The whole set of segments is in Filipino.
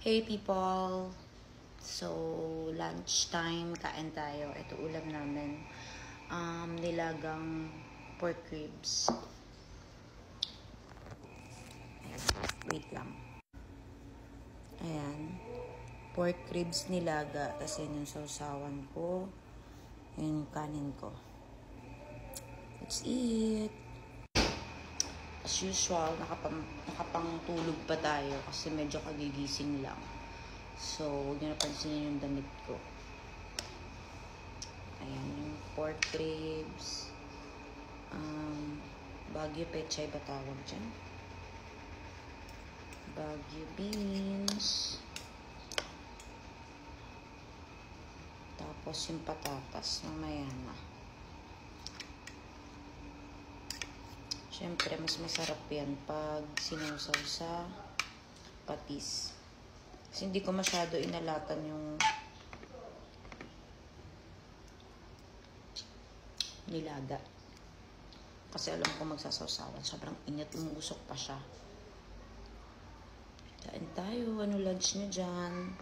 Hey people! So, lunchtime, kain tayo. Ito ulam namin. Nilagang pork ribs. Wait lang. Ayan. Pork ribs nilaga. Tapos yun yung sausawan ko. Yun yung kanin ko. Let's eat! As usual, nakapangtulog pa tayo kasi medyo kagigising lang. So, huwag nyo napansinin yung damit ko. Ayan, yung pork ribs. Baguio pechay ba tawag dyan? Baguio beans. Tapos yung patatas, mamaya na. Siyempre, mas masarap yan pag sinawsaw sa patis. Kasi hindi ko masyado inalatan yung nilaga. Kasi alam ko magsasawsawan. Sobrang init, umusok pa siya. Kain tayo. Ano lunch nyo dyan?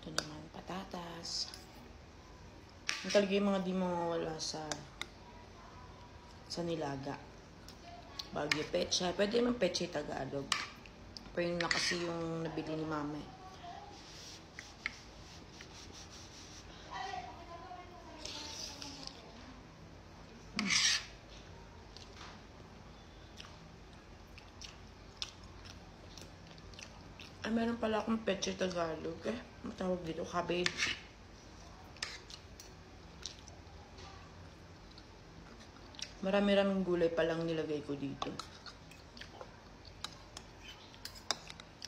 Ito naman, patatas. Yung talaga yung mga di mawawala sa nilaga. Baguio pechay. Pwede naman pechay Tagalog. Pero yun na kasi yung nabili ni mama. Ay, meron pala akong pechay Tagalog. Matawag dito, cabbage. Marami-raming gulay palang nilagay ko dito.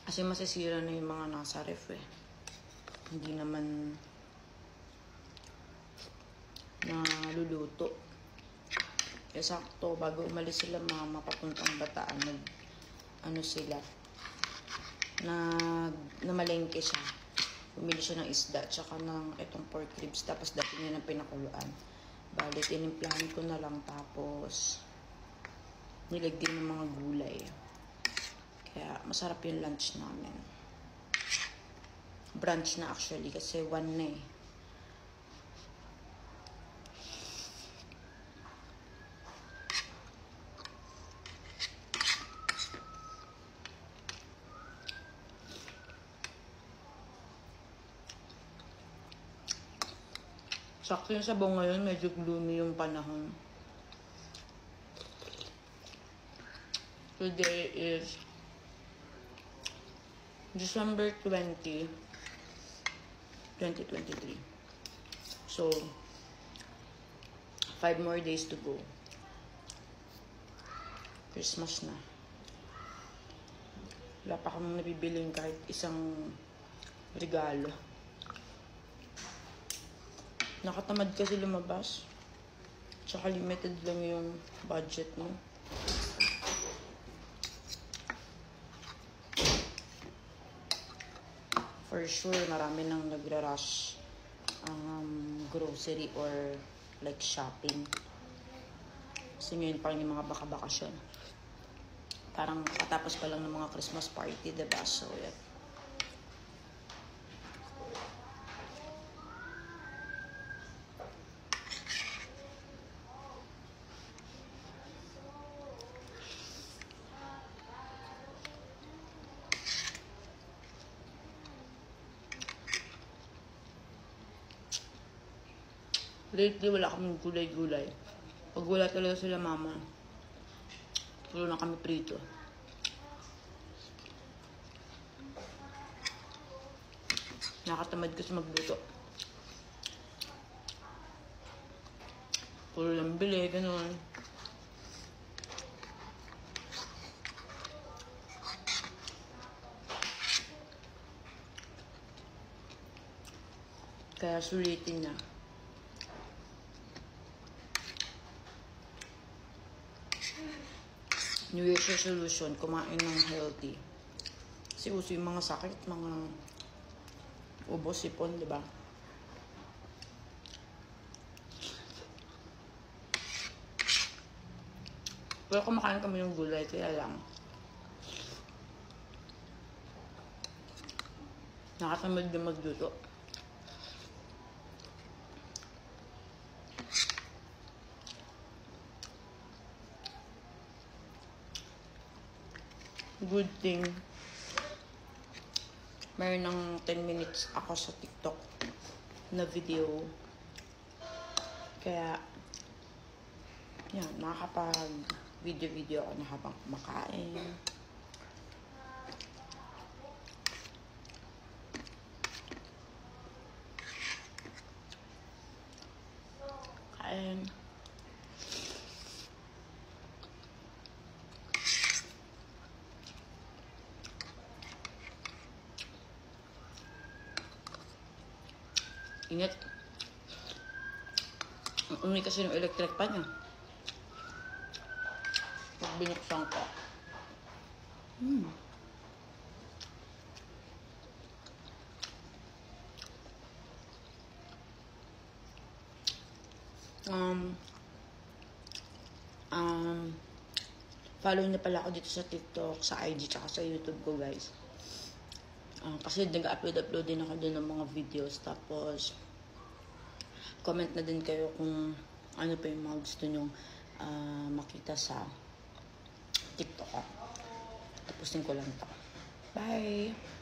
Kasi masisira na yung mga nasa ref Hindi naman naluluto. Kaya sakto, bago umalis sila mama papuntang Bataan, namalengke siya. Bumili siya ng isda, tsaka ng itong pork ribs, tapos dating niya ng pinakuluan. Bali, tinimplahan ko na lang, tapos nilagyan ng mga gulay. Kaya masarap yung lunch namin. Brunch na actually, kasi 1 na eh. Sakto yung sabaw ngayon, medyo gloomy yung panahon. Today is December 20, 2023. So, 5 more days to go. Christmas na. Wala pa akong nabibiling kahit isang regalo. Nakatamad kasi lumabas. Tsaka limited lang yung budget mo. For sure, marami nang nagra-rush grocery or like shopping. Kasi ngayon pa yung mga baka-bakasyon. Parang katapos pa lang ng mga Christmas party, diba? So, yeah. Lately, wala kaming gulay-gulay. Pag wala talaga sila mama, puro na kami prito. Nakatamad kasi magluto. Puro lang bili, ganun. Kaya sulitin na. New Year's resolution, kumain ng healthy. Kasi uso yung mga sakit, mga ubos, sipon, di ba? Pero kumakain kami ng gulay, kaya lang. Nakatamad din magluto. Good thing. Mayroon ng 10 minutes ako sa TikTok na video. Kaya, yan, nakakapag-video-video ako na habang kumakain. Kain. Ingat. Ang uni kasi ng electric pan niya. Pag binuksan ko. Follow na pala ako dito sa TikTok, sa IG, tsaka sa YouTube ko, guys. Kasi nag-upload din ako din ng mga videos. Tapos, comment na din kayo kung ano pa yung mga gusto nyong makita sa TikTok ko. Tapusin ko lang to. Bye!